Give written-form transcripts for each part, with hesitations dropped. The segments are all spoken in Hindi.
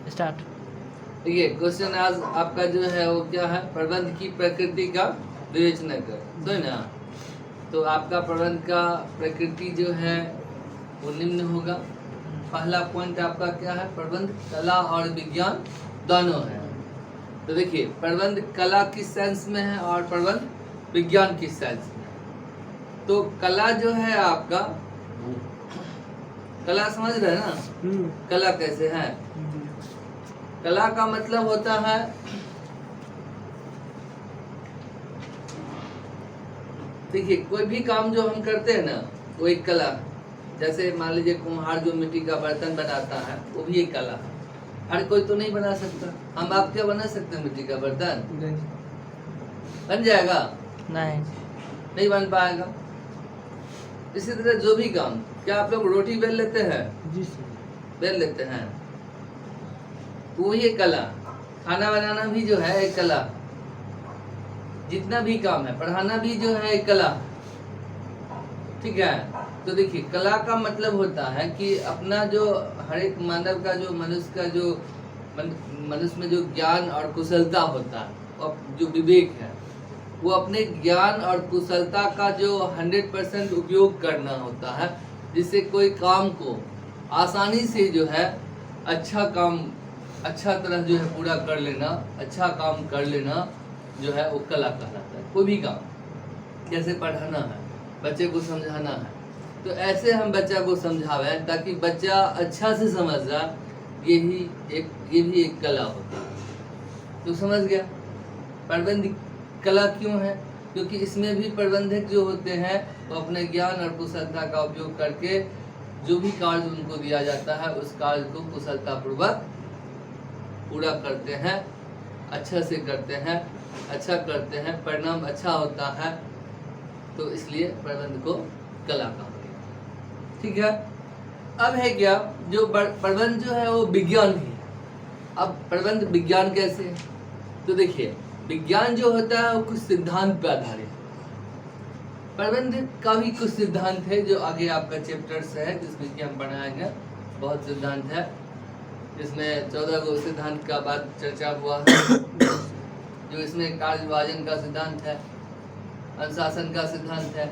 स्टार्ट। देखिए क्वेश्चन आज आपका जो है वो क्या है, प्रबंध की प्रकृति का विवेचना कर। तो ना, तो आपका प्रबंध का प्रकृति जो है वो निम्न होगा। पहला पॉइंट आपका क्या है, प्रबंध कला और विज्ञान दोनों है। तो देखिए प्रबंध कला किस सेंस में है और प्रबंध विज्ञान किस सेंस में है। तो कला जो है आपका, कला समझ रहे हैं ना, कला कैसे है। कला का मतलब होता है देखिए कोई भी काम जो हम करते हैं ना वो एक कला। जैसे मान लीजिए कुम्हार जो मिट्टी का बर्तन बनाता है वो भी एक कला है। हर कोई तो नहीं बना सकता। हम आप क्या बना सकते हैं मिट्टी का बर्तन? बन जाएगा? नहीं बन पाएगा। इसी तरह जो भी काम, क्या आप लोग रोटी बेल लेते हैं? जी सर। बेल लेते हैं, वो ही एक कला। खाना बनाना भी जो है एक कला। जितना भी काम है, पढ़ाना भी जो है एक कला। ठीक है। तो देखिए कला का मतलब होता है कि अपना जो हर एक मानव का जो मनुष्य का जो मनुष्य में जो ज्ञान और कुशलता होता है और जो विवेक है, वो अपने ज्ञान और कुशलता का जो 100% उपयोग करना होता है, जिससे कोई काम को आसानी से जो है अच्छा काम अच्छा तरह जो है पूरा कर लेना, अच्छा काम कर लेना जो है वो कला कहलाता है। कोई भी काम, जैसे पढ़ाना है, बच्चे को समझाना है, तो ऐसे हम बच्चा को समझावे ताकि बच्चा अच्छा से समझ जाए, ये भी एक कला होता है। तो समझ गया प्रबंध कला क्यों है, क्योंकि इसमें भी प्रबंधक जो होते हैं वो अपने ज्ञान और कुशलता का उपयोग करके जो भी कार्य उनको दिया जाता है उस कार्य को कुशलतापूर्वक पूरा करते हैं, अच्छा से करते हैं, अच्छा करते हैं, परिणाम अच्छा होता है। तो इसलिए प्रबंध को कला कहा गया। ठीक है। अब है क्या, जो प्रबंध जो है वो विज्ञान भी है। अब प्रबंध विज्ञान कैसे है, तो देखिए विज्ञान जो होता है वो कुछ सिद्धांत पर आधारित है। प्रबंध का भी कुछ सिद्धांत है जो आगे आपका चैप्टर्स है जिसमें कि हम पढ़ाएंगे। बहुत सिद्धांत है जिसमें 14 गो सिद्धांत का बात चर्चा हुआ है। जो इसमें कार्य विभाजन का सिद्धांत है, अनुशासन का सिद्धांत है।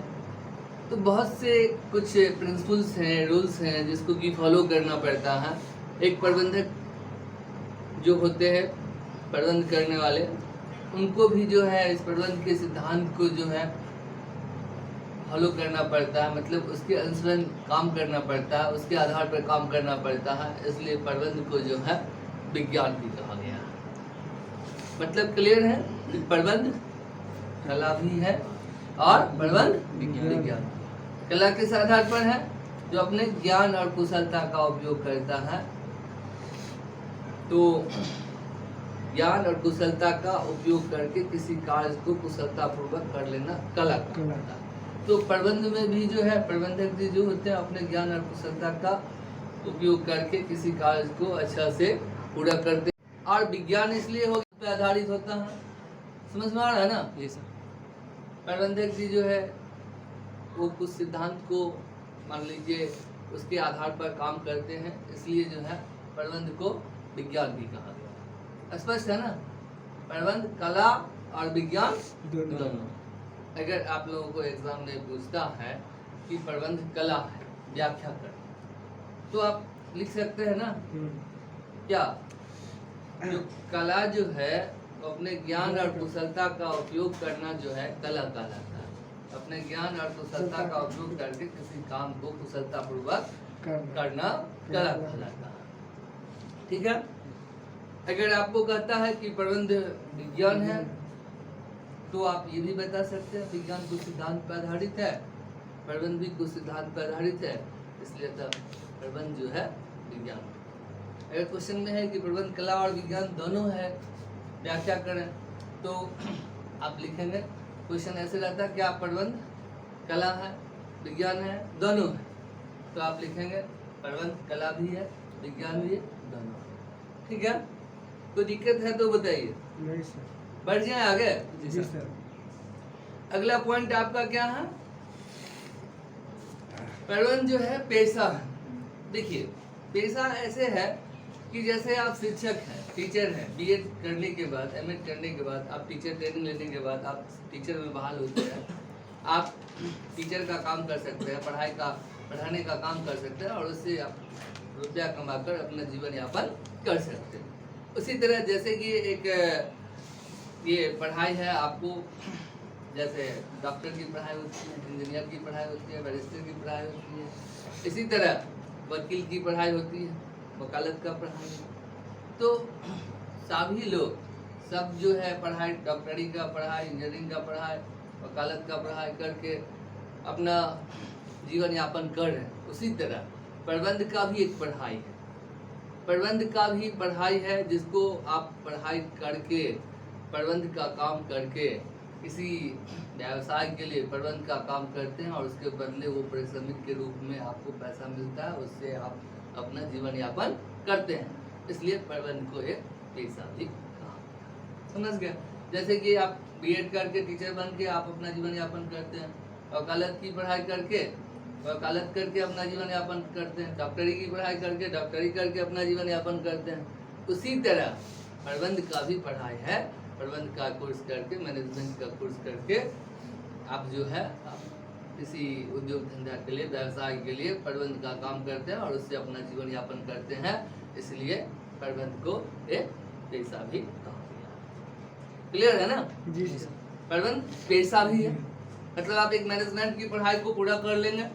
तो बहुत से कुछ प्रिंसिपल्स हैं, रूल्स हैं जिसको कि फॉलो करना पड़ता है। एक प्रबंधक जो होते हैं, प्रबंध करने वाले, उनको भी जो है इस प्रबंध के सिद्धांत को जो है फॉलो करना पड़ता है, मतलब उसके अनुसरण काम करना पड़ता है, उसके आधार पर काम करना पड़ता है। इसलिए प्रबंध को जो है विज्ञान भी कहा गया है। मतलब क्लियर है कि प्रबंध कला भी है और प्रबंध विज्ञान। कला किस आधार पर है, जो अपने ज्ञान और कुशलता का उपयोग करता है। तो ज्ञान और कुशलता का उपयोग करके किसी कार्य को कुशलता पूर्वक कर लेना कला कहलाता है। तो प्रबंध में भी जो है प्रबंधक जी जो होते हैं अपने ज्ञान और कुशलता का उपयोग करके किसी कार्य को अच्छा से पूरा करते हैं। और विज्ञान इसलिए हो पे आधारित होता है। समझ में आ रहा है ना? ये सर। प्रबंधक जी जो है वो कुछ सिद्धांत को मान लीजिए उसके आधार पर काम करते हैं, इसलिए जो है प्रबंध को विज्ञान भी कहा गया। स्पष्ट है ना? प्रबंध कला और विज्ञान दोनों। अगर आप लोगों को एग्जाम में पूछता है कि प्रबंध कला है, व्याख्या कर, तो आप लिख सकते हैं ना क्या, जो कला जो है अपने ज्ञान और कुशलता का उपयोग करना जो है कला कहलाता है। अपने ज्ञान और कुशलता का उपयोग करके किसी काम को कुशलता पूर्वक करना कला कहलाता है। ठीक है। अगर आपको कहता है कि प्रबंध विज्ञान है, तो आप ये भी बता सकते हैं विज्ञान कुछ सिद्धांत पर आधारित है, प्रबंध भी कुछ सिद्धांत पर आधारित है, इसलिए तो प्रबंध जो है विज्ञान। अगर क्वेश्चन में है कि प्रबंध कला और विज्ञान दोनों है, व्याख्या करें, तो आप लिखेंगे क्वेश्चन ऐसे रहता है कि आप प्रबंध कला है, विज्ञान है, दोनों है, तो आप लिखेंगे प्रबंध कला भी है, विज्ञान भी है, दोनों। ठीक है। कोई दिक्कत है तो बताइए। नहीं सर। बढ़ जाए आगे। जी सर। अगला पॉइंट आपका क्या है, प्रबंध जो है पेशा है। देखिए पेशा ऐसे है कि जैसे आप शिक्षक हैं, टीचर हैं, बीएड करने के बाद, एमएड करने के बाद, आप टीचर ट्रेनिंग लेने के बाद आप टीचर में बहाल होते हैं, आप टीचर का काम कर सकते हैं, पढ़ाने का काम कर सकते हैं और उससे आप रुपया कमाकर अपना जीवन यापन कर सकते हैं। उसी तरह जैसे कि एक ये पढ़ाई है, आपको जैसे डॉक्टर की पढ़ाई होती है, इंजीनियर की पढ़ाई होती है, बैरिस्टर की पढ़ाई होती है, इसी तरह वकील की पढ़ाई होती है, वकालत का पढ़ाई है। तो सभी लोग सब जो है पढ़ाई, डॉक्टरी का पढ़ाई, इंजीनियरिंग का पढ़ाई, वकालत का पढ़ाई करके अपना जीवन यापन कर रहे हैं। उसी तरह प्रबंध का भी एक पढ़ाई है, प्रबंध का भी पढ़ाई है, जिसको आप पढ़ाई करके, प्रबंध का काम करके किसी व्यवसाय के लिए प्रबंध का काम करते हैं और उसके बदले वो पारिश्रमिक के रूप में आपको पैसा मिलता है, उससे आप अपना जीवन यापन करते हैं। इसलिए प्रबंध को एक पेशा भी कहा, समझ गया। जैसे कि आप बीएड करके टीचर बन के आप अपना जीवन यापन करते हैं, वकालत की पढ़ाई करके वकालत करके अपना जीवन यापन करते हैं, डॉक्टरी की पढ़ाई करके डॉक्टरी करके अपना जीवन यापन करते हैं। उसी तरह प्रबंध का भी पढ़ाई है, प्रबंध का कोर्स करके, मैनेजमेंट का कोर्स करके आप जो है किसी उद्योग धंधा के लिए, व्यवसाय के लिए प्रबंध का काम करते हैं और उससे अपना जीवन यापन करते हैं। इसलिए प्रबंध को एक पेशा भी कहा गया। क्लियर है ना जी। प्रबंध पेशा भी है, मतलब आप एक मैनेजमेंट की पढ़ाई को पूरा कर लेंगे,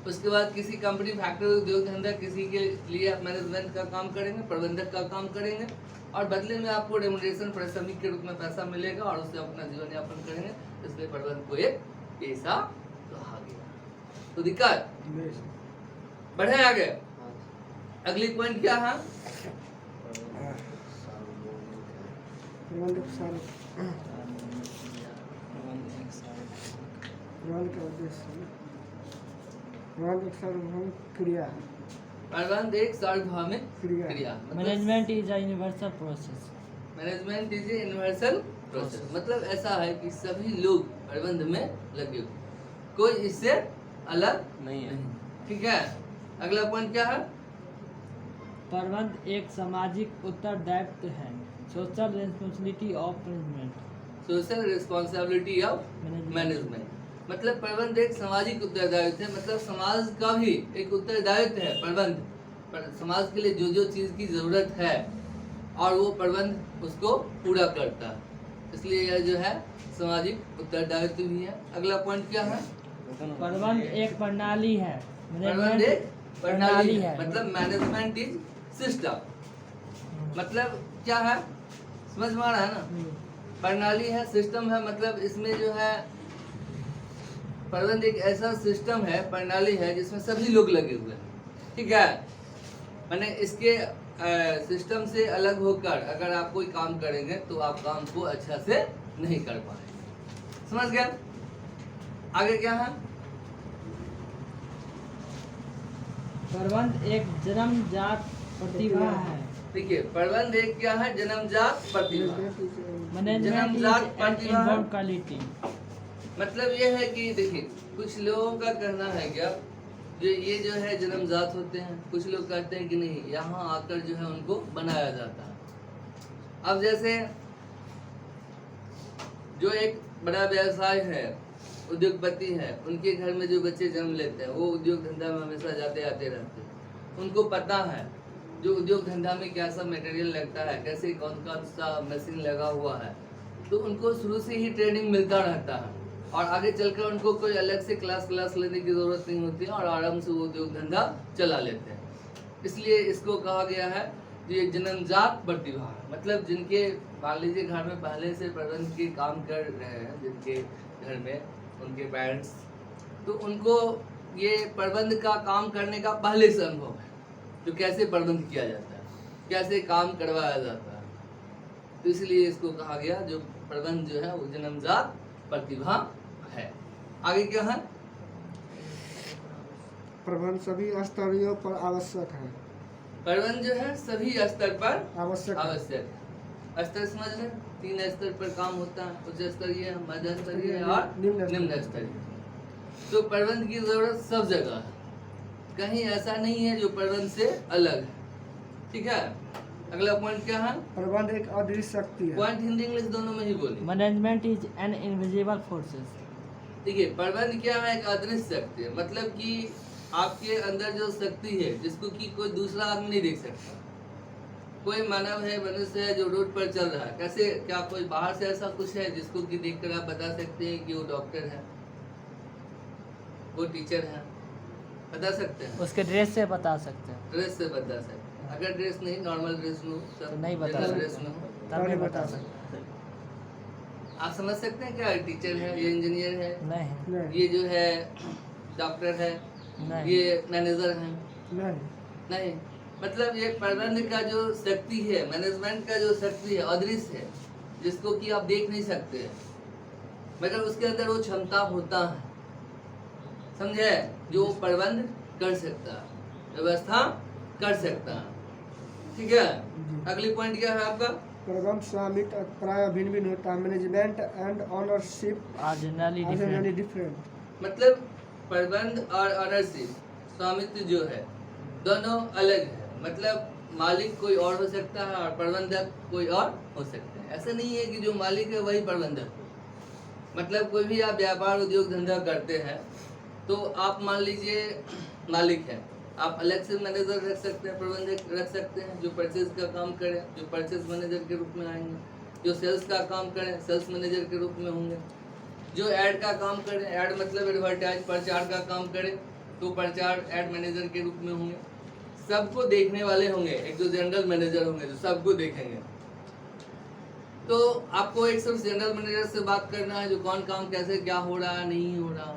उसके बाद किसी कंपनी, फैक्ट्री, उद्योग धंधा किसी के लिए आप मैनेजमेंट का काम करेंगे, प्रबंधक का काम करेंगे और बदले में आपको रेमुनरेशन, पारिश्रमिक के रूप में पैसा मिलेगा और उससे अपना जीवन यापन करेंगे। इसलिए प्रबंध को एक पेशा कहा गया। तो दिक्कत बढ़े आगे। अगली पॉइंट क्या है? प्रबंध एक सार्वभौमिक क्रिया। Management is a universal process. Management is a universal process, मतलब ऐसा है कि सभी लोग प्रबंध में लगे हुए, कोई इससे अलग नहीं है। ठीक है, अगला पॉइंट क्या है? प्रबंध एक सामाजिक उत्तरदायित्व है, social responsibility of management. Social responsibility of management, मतलब प्रबंध एक सामाजिक उत्तरदायित्व है, मतलब समाज का भी एक उत्तरदायित्व है प्रबंध, समाज के लिए जो जो चीज़ की ज़रूरत है और वो प्रबंध उसको पूरा करता है। इसलिए यह जो है सामाजिक उत्तरदायित्व भी है। अगला पॉइंट क्या है? प्रबंध एक प्रणाली है। प्रबंध एक प्रणाली है, मतलब मैनेजमेंट इज सिस्टम। मतलब क्या है, समझ में आ रहा है ना? प्रणाली है, सिस्टम है, मतलब इसमें जो है प्रबंध एक ऐसा सिस्टम है, प्रणाली है जिसमें सभी लोग लगे हुए हैं। ठीक है, मैंने इसके सिस्टम से अलग होकर अगर आप कोई काम करेंगे तो आप काम को अच्छा से नहीं कर पाएंगे। समझ गया? आगे क्या है? प्रबंध एक जन्मजात प्रतिभा है। देखिए, प्रबंध एक क्या है? जन्मजात प्रतिभा। जन्मजात प्रतिभा क्वालिटी, मतलब ये है कि देखिए, कुछ लोगों का कहना है क्या, जो ये जो है जन्मजात होते हैं, कुछ लोग कहते हैं कि नहीं, यहाँ आकर जो है उनको बनाया जाता है। अब जैसे जो एक बड़ा व्यवसाय है, उद्योगपति है, उनके घर में जो बच्चे जन्म लेते हैं वो उद्योग धंधा में हमेशा जाते आते रहते हैं। उनको पता है जो उद्योग धंधा में क्या सा मटेरियल लगता है, कैसे कौन कौन सा मशीन लगा हुआ है, तो उनको शुरू से ही ट्रेनिंग मिलता रहता है और आगे चलकर उनको कोई अलग से क्लास लेने की ज़रूरत नहीं होती है और आराम से वो उद्योग धंधा चला लेते हैं। इसलिए इसको कहा गया है ये जन्मजात प्रतिभा, मतलब जिनके मान लीजिए घर में पहले से प्रबंध के काम कर रहे हैं, जिनके घर में उनके पेरेंट्स, तो उनको ये प्रबंध का काम करने का पहले से अनुभव है, जो कैसे प्रबंध किया जाता है, कैसे काम करवाया जाता है। तो इसलिए इसको कहा गया जो प्रबंध जो है वो जन्मजात प्रतिभा है। आगे क्या है? प्रबंध सभी स्तरों पर आवश्यक है। प्रबंध जो है सभी स्तर पर आवश्यक है। स्तर समझ लें, 3 स्तर पर काम होता है, उच्च स्तरीय, मध्य स्तरीय और निम्न स्तरीय। तो प्रबंध की जरूरत सब जगह है, कहीं ऐसा नहीं है जो प्रबंध से अलग है। ठीक है, अगला पॉइंट क्या है? प्रबंध एक अदृश्य शक्ति है। पॉइंट हिंदी इंग्लिश दोनों में ही बोलिए। Management is an invisible forces. देखिए, प्रबंध क्या है? एक अदृश्य शक्ति है, मतलब कि आपके अंदर जो शक्ति है जिसको कि कोई दूसरा आदमी नहीं देख सकता। कोई मानव है, मनुष्य है जो रोड पर चल रहा है, कैसे, क्या कोई बाहर से ऐसा कुछ है जिसको कि देखकर आप बता सकते हैं कि वो डॉक्टर है, वो टीचर है? बता सकते हैं? उसके ड्रेस से बता सकते हैं। ड्रेस से बता सकते हैं। अगर ड्रेस नहीं, नॉर्मल ड्रेस में हो, तो नहीं बता जनरल सकते। ड्रेस में हो, तब नहीं बता सकते। आप समझ सकते हैं क्या टीचर है, ये इंजीनियर है, नहीं नहीं ये जो है डॉक्टर है, नहीं ये मैनेजर है? नहीं नहीं। मतलब ये प्रबंध का जो शक्ति है, मैनेजमेंट का जो शक्ति है, अदृश्य है, जिसको कि आप देख नहीं सकते हैं, मगर उसके अंदर वो क्षमता होता है, समझे, जो प्रबंध कर सकता है, व्यवस्था कर सकता है। ठीक है, अगली पॉइंट क्या है आपका? प्रबंध स्वामित्व प्राय भिन्न भिन्न होता है। Management and ownership are generally are generally different. Different. मतलब प्रबंध और ऑनरशिप, स्वामित्व जो है, दोनों अलग है। मतलब मालिक कोई और हो सकता है और प्रबंधक कोई और हो सकता है। ऐसा नहीं है कि जो मालिक है वही प्रबंधक हो। मतलब कोई भी आप व्यापार उद्योग धंधा करते हैं तो आप मान लीजिए मालिक है, आप अलग से मैनेजर रख सकते हैं, प्रबंधक रख सकते हैं, जो परचेज का काम करे, जो परचेज मैनेजर के रूप में आएंगे, जो सेल्स का काम करें, सेल्स मैनेजर के रूप में होंगे, जो ऐड का काम करें, ऐड मतलब एडवर्टाइज प्रचार का काम करें, तो प्रचार ऐड मैनेजर के रूप में होंगे। सबको देखने वाले होंगे, एक जो जनरल मैनेजर होंगे जो सबको देखेंगे। तो आपको एक सिर्फ जनरल मैनेजर से बात करना है, जो कौन काम कैसे क्या हो रहा है, नहीं हो रहा।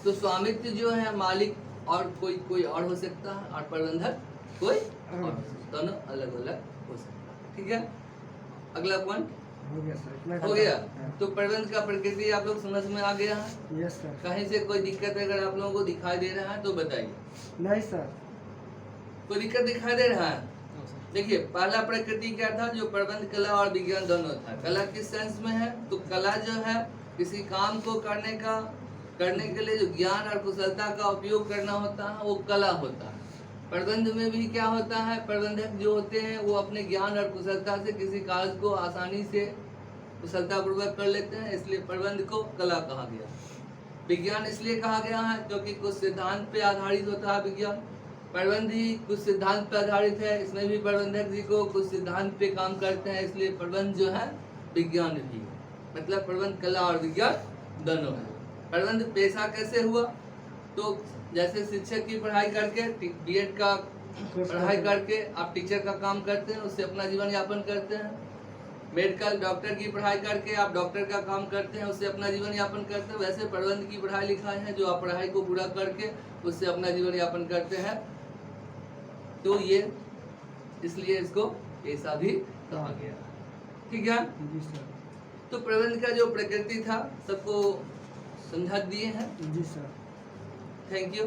तो स्वामित्व जो है, मालिक और कोई और हो सकता है और प्रबंधक कोई और हो सकता है। दोनों अलग अलग हो सकता है। ठीक है, अगला पॉइंट हो गया सर, इतना हो गया। हाँ। तो प्रबंध का प्रकृति आप लोग समझ में आ गया है? Yes sir. कहीं से कोई दिक्कत अगर आप लोगों को दिखाई दे रहा है तो बताइए। नहीं सर। कोई दिक्कत दिखाई दे रहा है? देखिए, पहला प्रकृति क्या था? जो प्रबंध, कला और विज्ञान दोनों था। कला किस सेंस में है? तो कला जो है किसी काम को करने के लिए जो ज्ञान और कुशलता का उपयोग करना होता है वो कला होता है। प्रबंध में भी क्या होता है? प्रबंधक जो होते हैं वो अपने ज्ञान और कुशलता से किसी कार्य को आसानी से कुशलता पूर्वक कर लेते हैं, इसलिए प्रबंध को कला कहा गया। विज्ञान इसलिए कहा गया है क्योंकि कुछ सिद्धांत पे आधारित होता है विज्ञान। प्रबंध ही कुछ सिद्धांत पे आधारित है, इसमें भी प्रबंधक जी को कुछ सिद्धांत पे काम करते हैं, इसलिए प्रबंध जो है विज्ञान भी है। मतलब प्रबंध कला और विज्ञान दोनों है। प्रबंध पेशा कैसे हुआ? तो जैसे शिक्षक की पढ़ाई करके, बीएड का पढ़ाई करके आप टीचर का काम करते हैं, उससे अपना जीवन यापन करते हैं। मेडिकल डॉक्टर की पढ़ाई करके आप डॉक्टर का काम करते हैं, उससे अपना जीवन यापन करते हैं। वैसे प्रबंध की पढ़ाई लिखाई है जो आप पढ़ाई को पूरा करके उससे अपना जीवन यापन करते हैं। तो ये इसलिए इसको पेशा भी कहा गया। ठीक है, जी सर। तो प्रबंध का जो प्रकृति था सबको समझा दिए हैं। जी सर। Thank you.